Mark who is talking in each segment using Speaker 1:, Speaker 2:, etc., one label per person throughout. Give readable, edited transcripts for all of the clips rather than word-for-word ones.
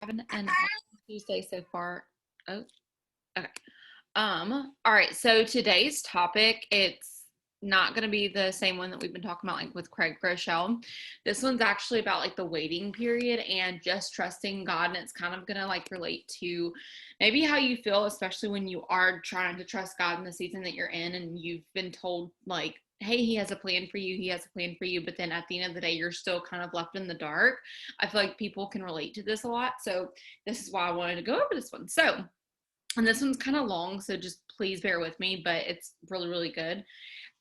Speaker 1: having an awesome Tuesday so far. Oh, okay. All right, so today's topic, it's not going to be the same one that we've been talking about like with Craig Groeschel. This one's actually about like the waiting period and just trusting God, and it's kind of going to like relate to maybe how you feel, especially when you are trying to trust God in the season that you're in and you've been told like, hey, he has a plan for you, he has a plan for you, but then at the end of the day you're still kind of left in the dark. I feel like people can relate to this a lot, so this is why I wanted to go over this one. So, and this one's kind of long, so just please bear with me, but it's really, really good.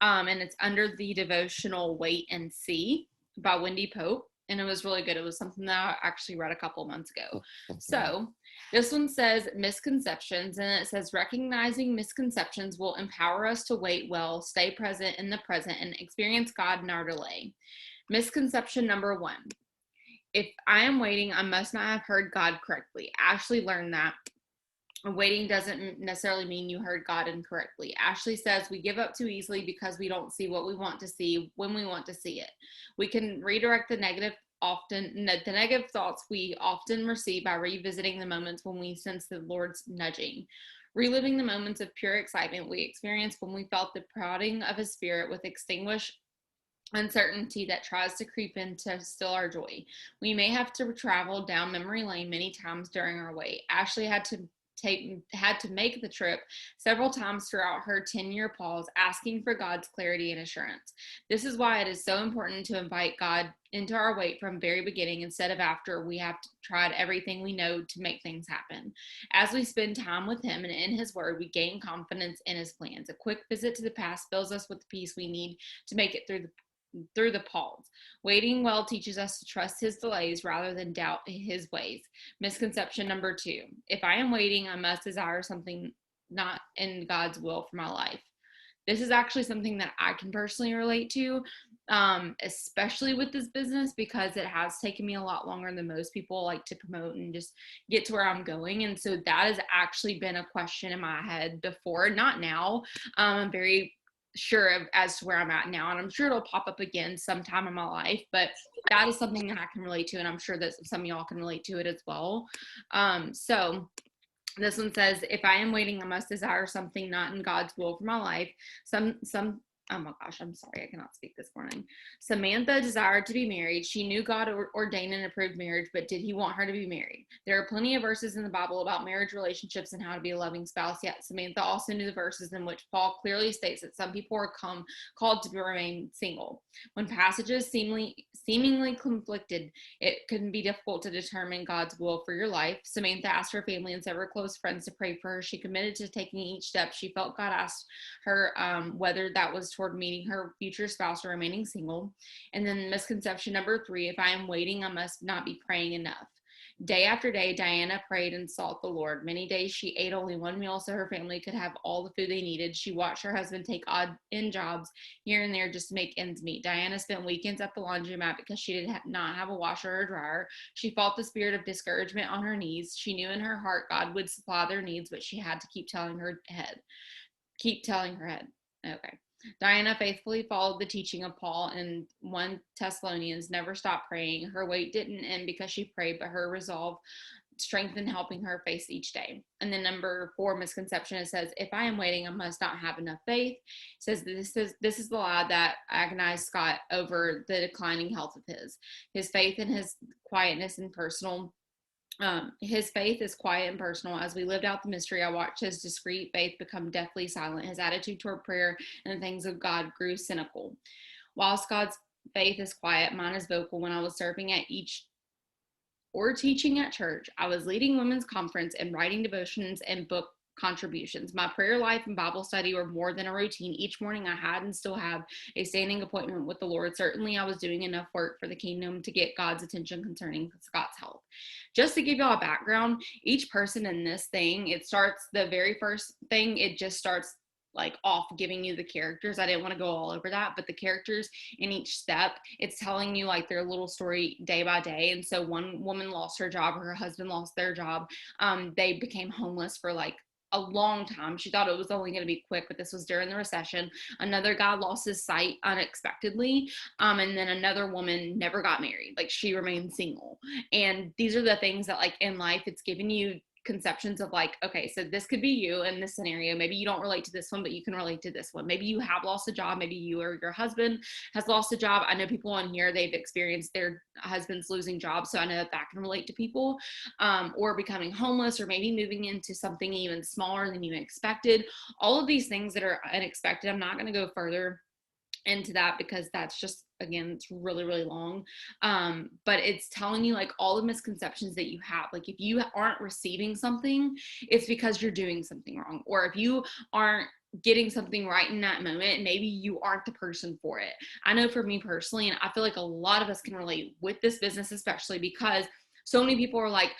Speaker 1: And it's under the devotional Wait and See by Wendy Pope. And it was really good. It was something that I actually read a couple of months ago. So this one says misconceptions, and it says recognizing misconceptions will empower us to wait well, stay present in the present, and experience God in our delay. Misconception number one: if I am waiting, I must not have heard God correctly. Ashley learned that waiting doesn't necessarily mean you heard God incorrectly. Ashley says we give up too easily because we don't see what we want to see when we want to see it. We can redirect the negative thoughts we often receive by revisiting the moments when we sense the Lord's nudging. Reliving the moments of pure excitement we experienced when we felt the prodding of his spirit with extinguished uncertainty that tries to creep in to steal our joy. We may have to travel down memory lane many times during our wait. Ashley had to make the trip several times throughout her 10-year pause, asking for God's clarity and assurance. This is why it is so important to invite God into our wait from very beginning instead of after we have tried everything we know to make things happen. As we spend time with him and in his word, we gain confidence in his plans. A quick visit to the past fills us with the peace we need to make it through the pause. Waiting well teaches us to trust his delays rather than doubt his ways. Misconception number two: if I am waiting, I must desire something not in God's will for my life. This is actually something that I can personally relate to, especially with this business, because it has taken me a lot longer than most people like to promote and just get to where I'm going. And so that has actually been a question in my head before, not now. I'm very sure of as to where I'm at now, and I'm sure it'll pop up again sometime in my life, but that is something that I can relate to, and I'm sure that some of y'all can relate to it as well. So this one says, if I am waiting, I must desire something not in God's will for my life. Oh my gosh, I'm sorry, I cannot speak this morning. Samantha desired to be married. She knew God ordained and approved marriage, but did he want her to be married? There are plenty of verses in the Bible about marriage relationships and how to be a loving spouse, yet Samantha also knew the verses in which Paul clearly states that some people are called to remain single. When passages seemingly conflicted, it can be difficult to determine God's will for your life. Samantha asked her family and several close friends to pray for her. She committed to taking each step she felt God asked her, whether that was toward meeting her future spouse or remaining single. And then misconception number three: if I am waiting, I must not be praying enough. Day after day, Diana prayed and sought the Lord. Many days she ate only one meal so her family could have all the food they needed. She watched her husband take odd-end jobs here and there just to make ends meet. Diana spent weekends at the laundromat because she did not have a washer or dryer. She fought the spirit of discouragement on her knees. She knew in her heart God would supply their needs, but she had to keep telling her head. Okay. Diana faithfully followed the teaching of Paul in 1 Thessalonians, never stopped praying. Her wait didn't end because she prayed, but her resolve strengthened, helping her face each day. And then number four misconception, it says, if I am waiting, I must not have enough faith. It says this is the lie that agonized Scott over the declining health of his faith and his quietness and personal. His faith is quiet and personal. As we lived out the mystery, I watched his discreet faith become deathly silent. His attitude toward prayer and the things of God grew cynical. Whilst God's faith is quiet, mine is vocal. When I was serving at each or teaching at church, I was leading women's conference and writing devotions and book contributions. My prayer life and Bible study were more than a routine. Each morning I had and still have a standing appointment with the Lord. Certainly I was doing enough work for the kingdom to get God's attention concerning Scott's health. Just to give y'all a background, each person in this thing, the very first thing, it just starts like off giving you the characters. I didn't want to go all over that, but the characters in each step, it's telling you like their little story day by day. And so one woman lost her job, her husband lost their job. They became homeless for like a long time. She thought it was only going to be quick, but this was during the recession. Another guy lost his sight unexpectedly. And then another woman never got married. Like, she remained single. And these are the things that, like, in life, it's giving you conceptions of, like, okay, so this could be you in this scenario. Maybe you don't relate to this one, but you can relate to this one. Maybe you have lost a job. Maybe you or your husband has lost a job. I know people on here, they've experienced their husbands losing jobs, so I know that that can relate to people. Or becoming homeless, or maybe moving into something even smaller than you expected. All of these things that are unexpected. I'm not going to go further into that because that's just, again, it's really, really long. But it's telling you, like, all the misconceptions that you have. Like, if you aren't receiving something, it's because you're doing something wrong. Or if you aren't getting something right in that moment, maybe you aren't the person for it. I know for me personally, and I feel like a lot of us can relate with this business, especially because so many people are like,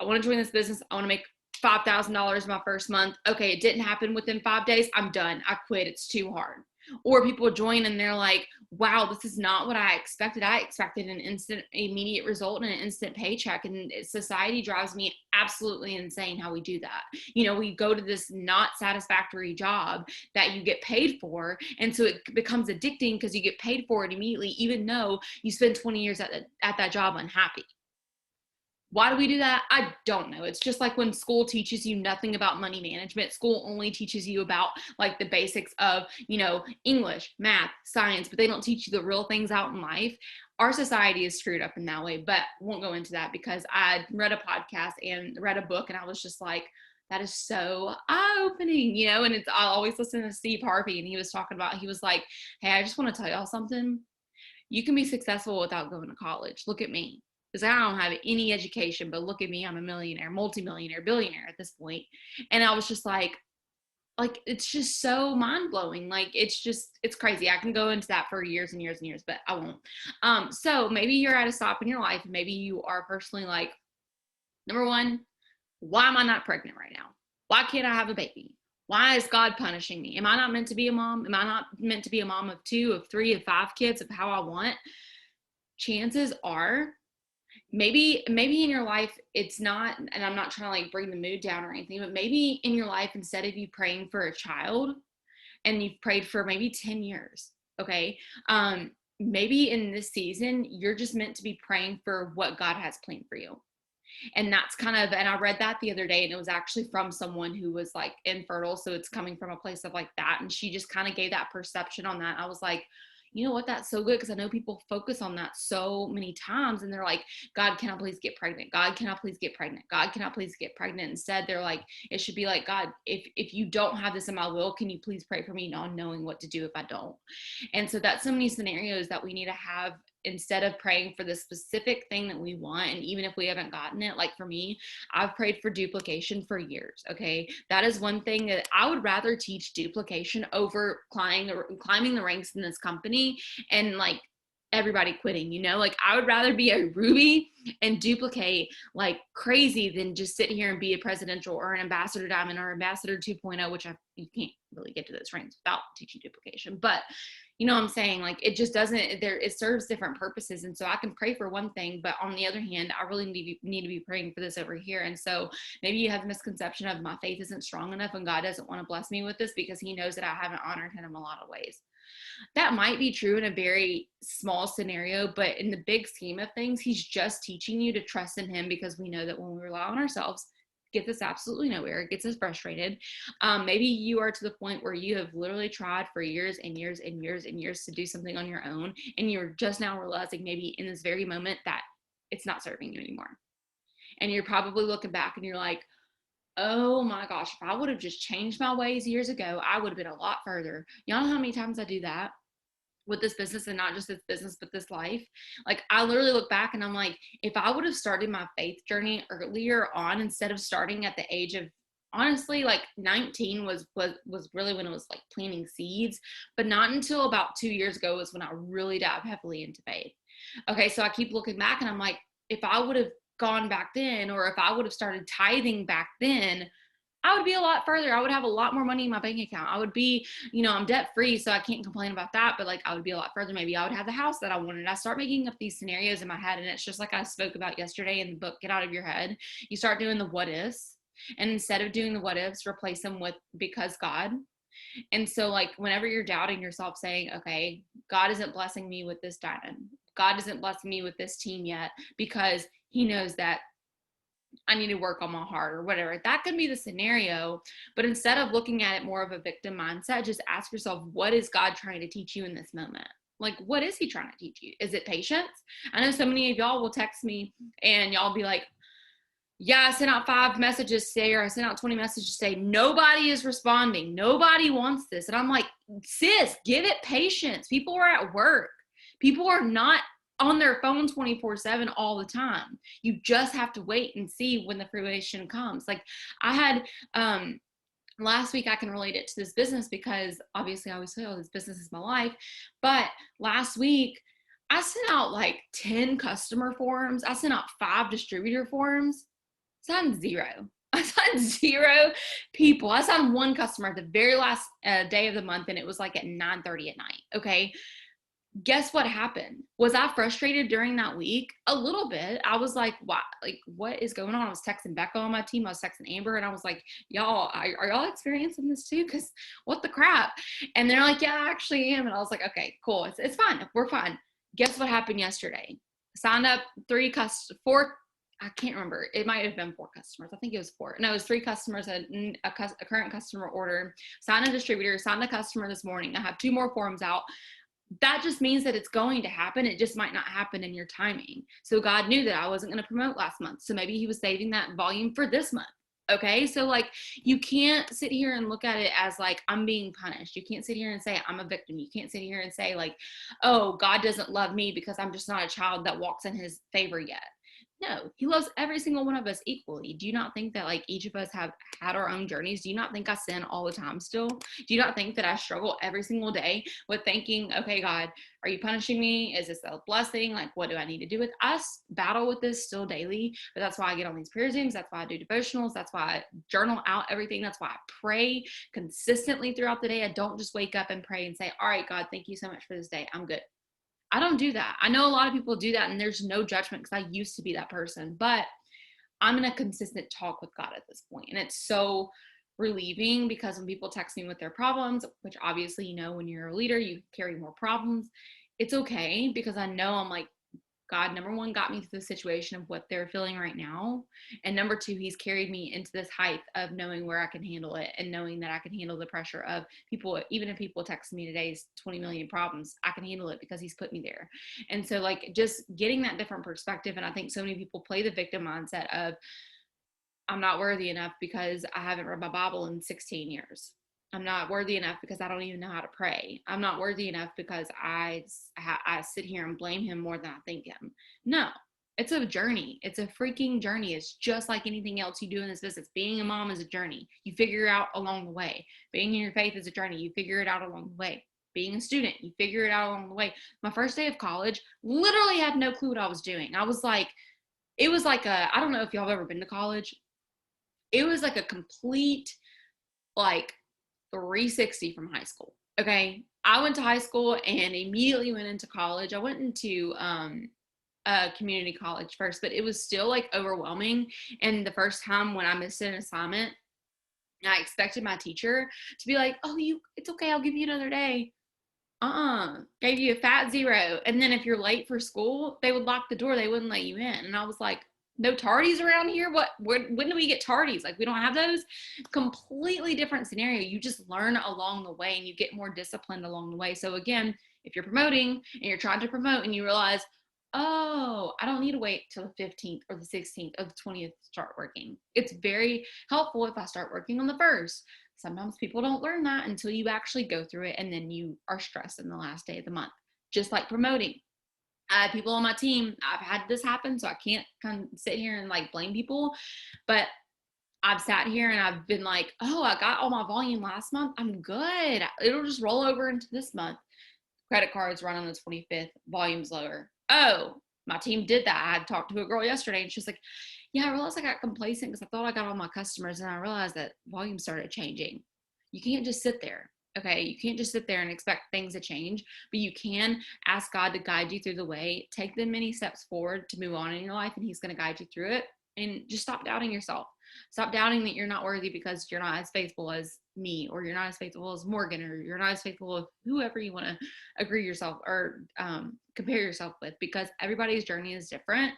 Speaker 1: I want to join this business. I want to make $5,000 my first month. Okay, it didn't happen within 5 days. I'm done. I quit. It's too hard. Or people join and they're like, wow, this is not what I expected. I expected an instant, immediate result and an instant paycheck. And society drives me absolutely insane how we do that. You know, we go to this not satisfactory job that you get paid for. And so it becomes addicting because you get paid for it immediately, even though you spend 20 years at that job unhappy. Why do we do that? I don't know. It's just like when school teaches you nothing about money management. School only teaches you about, like, the basics of, you know, English, math, science, but they don't teach you the real things out in life. Our society is screwed up in that way, but won't go into that because I read a podcast and read a book and I was just like, that is so eye-opening, you know. And I always listen to Steve Harvey, and he was talking about, he was like, hey, I just want to tell y'all something. You can be successful without going to college. Look at me. Because I don't have any education, but look at me, I'm a millionaire, multimillionaire, billionaire at this point. And I was just like, it's just so mind-blowing. Like, it's crazy. I can go into that for years and years and years, but I won't. So maybe you're at a stop in your life, and maybe you are personally like, number one, why am I not pregnant right now? Why can't I have a baby? Why is God punishing me? Am I not meant to be a mom? Am I not meant to be a mom of 2, of 3, of 5 kids, of how I want? Chances are, maybe in your life it's not, and I'm not trying to, like, bring the mood down or anything, but maybe in your life, instead of you praying for a child, and you've prayed for maybe 10 years, okay, maybe in this season you're just meant to be praying for what God has planned for you. And that's kind of, and I read that the other day, and it was actually from someone who was, like, infertile, so it's coming from a place of, like, that, and she just kind of gave that perception on that. I was like, you know what, that's so good, because I know people focus on that so many times, and they're like, God, can I please get pregnant? God, can I please get pregnant? God, can I please get pregnant? Instead, they're like, it should be like, God, if you don't have this in my will, can you please pray for me not knowing what to do if I don't? And so that's so many scenarios that we need to have, instead of praying for the specific thing that we want. And even if we haven't gotten it, like for me, I've prayed for duplication for years. Okay. That is one thing that I would rather teach duplication over climbing the ranks in this company and, like, everybody quitting, you know. Like, I would rather be a Ruby and duplicate like crazy than just sit here and be a presidential or an ambassador diamond or ambassador 2.0, which you can't really get to those ranks without teaching duplication. But you know what I'm saying? Like, it just doesn't, it serves different purposes. And so I can pray for one thing, but on the other hand, I really need to be praying for this over here. And so maybe you have the misconception of my faith isn't strong enough and God doesn't want to bless me with this because he knows that I haven't honored him in a lot of ways. That might be true in a very small scenario, but in the big scheme of things, he's just teaching you to trust in him, because we know that when we rely on ourselves, gets us absolutely nowhere. It gets us frustrated. Maybe you are to the point where you have literally tried for years and years and years and years to do something on your own, and you're just now realizing maybe in this very moment that it's not serving you anymore. And you're probably looking back and you're like, oh my gosh, if I would have just changed my ways years ago, I would have been a lot further. Y'all know how many times I do that with this business, and not just this business, but this life. Like, I literally look back and I'm like, if I would have started my faith journey earlier on, instead of starting at the age of, honestly, like 19 was really when it was like planting seeds, but not until about 2 years ago was when I really dived heavily into faith. Okay. So I keep looking back and I'm like, if I would have gone back then, or if I would have started tithing back then, I would be a lot further. I would have a lot more money in my bank account. I would be, I'm debt free, so I can't complain about that, but like I would be a lot further. Maybe I would have the house that I wanted. I start making up these scenarios in my head, and it's just like I spoke about yesterday in the book, Get Out of Your Head. You start doing the what ifs. And instead of doing the what ifs, replace them with because God. And so, like, whenever you're doubting yourself, saying, okay, God isn't blessing me with this diamond, God isn't blessing me with this team yet because he knows that I need to work on my heart or whatever. That could be the scenario. But instead of looking at it more of a victim mindset, just ask yourself, what is God trying to teach you in this moment? Like, what is he trying to teach you? Is it patience? I know so many of y'all will text me and y'all be like, yeah, I sent out 5 messages today, or I sent out 20 messages today. Nobody is responding. Nobody wants this. And I'm like, sis, give it patience. People are at work. People are not on their phone 24/7 all the time. You just have to wait and see when the fruition comes. Like, I had last week, I can relate it to this business because obviously I always say, oh, this business is my life. But last week, I sent out like 10 customer forms. I sent out 5 distributor forms. I signed 0. I signed 0 people. I signed 1 customer at the very last day of the month, and it was like at 9:30 at night. Okay. Guess what happened? Was I frustrated during that week? A little bit. I was like, what is going on? I was texting Becca on my team. I was texting Amber, and I was like, y'all, are y'all experiencing this too? Because what the crap? And they're like, yeah, I actually am. And I was like, okay, cool. It's fine. We're fine. Guess what happened yesterday? Signed up 4, I can't remember. It might have been 4 customers. I think it was 4. No, it was 3 customers, a current customer order, signed a distributor, signed a customer this morning. I have 2 more forms out. That just means that it's going to happen. It just might not happen in your timing. So God knew that I wasn't going to promote last month. So maybe he was saving that volume for this month. Okay. So like, you can't sit here and look at it as like, I'm being punished. You can't sit here and say I'm a victim. You can't sit here and say like, oh, God doesn't love me because I'm just not a child that walks in his favor yet. No, he loves every single one of us equally. Do you not think that like each of us have had our own journeys? Do you not think I sin all the time still? Do you not think that I struggle every single day with thinking, okay, God, are you punishing me? Is this a blessing? Like, what do I need to do with us? Battle with this still daily. But that's why I get on these prayer Zooms. That's why I do devotionals. That's why I journal out everything. That's why I pray consistently throughout the day. I don't just wake up and pray and say, all right, God, thank you so much for this day. I'm good. I don't do that. I know a lot of people do that, and there's no judgment because I used to be that person, but I'm in a consistent talk with God at this point. And it's so relieving because when people text me with their problems, which obviously, when you're a leader, you carry more problems. It's okay because I know I'm like, God, number 1, got me through the situation of what they're feeling right now. And number 2, he's carried me into this height of knowing where I can handle it and knowing that I can handle the pressure of people. Even if people text me today's 20 million problems, I can handle it because he's put me there. And so like just getting that different perspective. And I think so many people play the victim mindset of I'm not worthy enough because I haven't read my Bible in 16 years. I'm not worthy enough because I don't even know how to pray. I'm not worthy enough because I sit here and blame him more than I thank him. No, it's a journey. It's a freaking journey. It's just like anything else you do in this business. Being a mom is a journey. You figure it out along the way. Being in your faith is a journey. You figure it out along the way. Being a student, you figure it out along the way. My first day of college, literally had no clue what I was doing. I was like, it was like I don't know if y'all have ever been to college. It was like a complete, like, 360 from high school. Okay. I went to high school and immediately went into college. I went into a community college first, but it was still like overwhelming. And the first time when I missed an assignment, I expected my teacher to be like, oh, it's okay. I'll give you another day. Gave you a fat 0. And then if you're late for school, they would lock the door. They wouldn't let you in. And I was like, no tardies around here? When do we get tardies? Like, we don't have those. Completely different scenario. You just learn along the way and you get more disciplined along the way. So again, if you're promoting and you're trying to promote and you realize, oh, I don't need to wait till the 15th or the 16th or the 20th to start working. It's very helpful if I start working on the 1st. Sometimes people don't learn that until you actually go through it, and then you are stressed in the last day of the month. Just like promoting. I have people on my team, I've had this happen, so I can't kind of sit here and like blame people, but I've sat here and I've been like, oh, I got all my volume last month. I'm good. It'll just roll over into this month. Credit cards run on the 25th, volume's lower. Oh, my team did that. I had talked to a girl yesterday and she's like, yeah, I realized I got complacent because I thought I got all my customers and I realized that volume started changing. You can't just sit there. Okay, you can't just sit there and expect things to change, but you can ask God to guide you through the way. Take the many steps forward to move on in your life, and he's going to guide you through it. And just stop doubting yourself. Stop doubting that you're not worthy because you're not as faithful as me, or you're not as faithful as Morgan, or you're not as faithful as whoever you want to agree yourself or compare yourself with, because everybody's journey is different.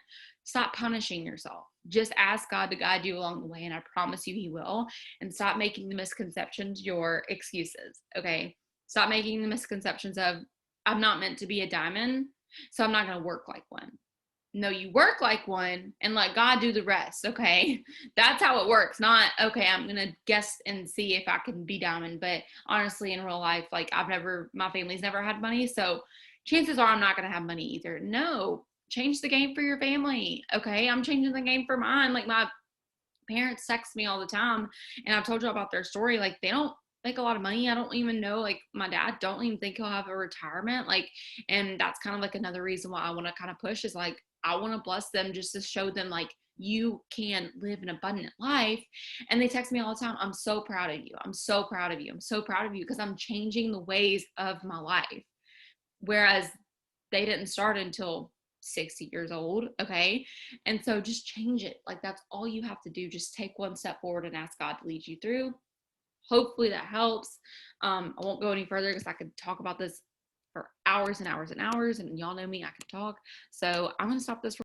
Speaker 1: Stop punishing yourself. Just ask God to guide you along the way, and I promise you he will. And stop making the misconceptions your excuses, okay? Stop making the misconceptions of, I'm not meant to be a diamond, so I'm not going to work like one. No, you work like one and let God do the rest, okay? That's how it works. Not, okay, I'm going to guess and see if I can be diamond. But honestly, in real life, like my family's never had money. So chances are I'm not going to have money either. No, change the game for your family, okay? I'm changing the game for mine. Like, my parents text me all the time, and I've told you about their story. Like, they don't make a lot of money. I don't even know, like, my dad don't even think he'll have a retirement. Like, and that's kind of like another reason why I want to kind of push is like, I want to bless them just to show them like you can live an abundant life. And they text me all the time, I'm so proud of you. I'm so proud of you. I'm so proud of you, because I'm changing the ways of my life. Whereas they didn't start until 60 years old, okay? And so just change it. Like, that's all you have to do. Just take one step forward and ask God to lead you through. Hopefully that helps. I won't go any further because I could talk about this for hours and hours and hours, and y'all know me, I can talk. So I'm going to stop this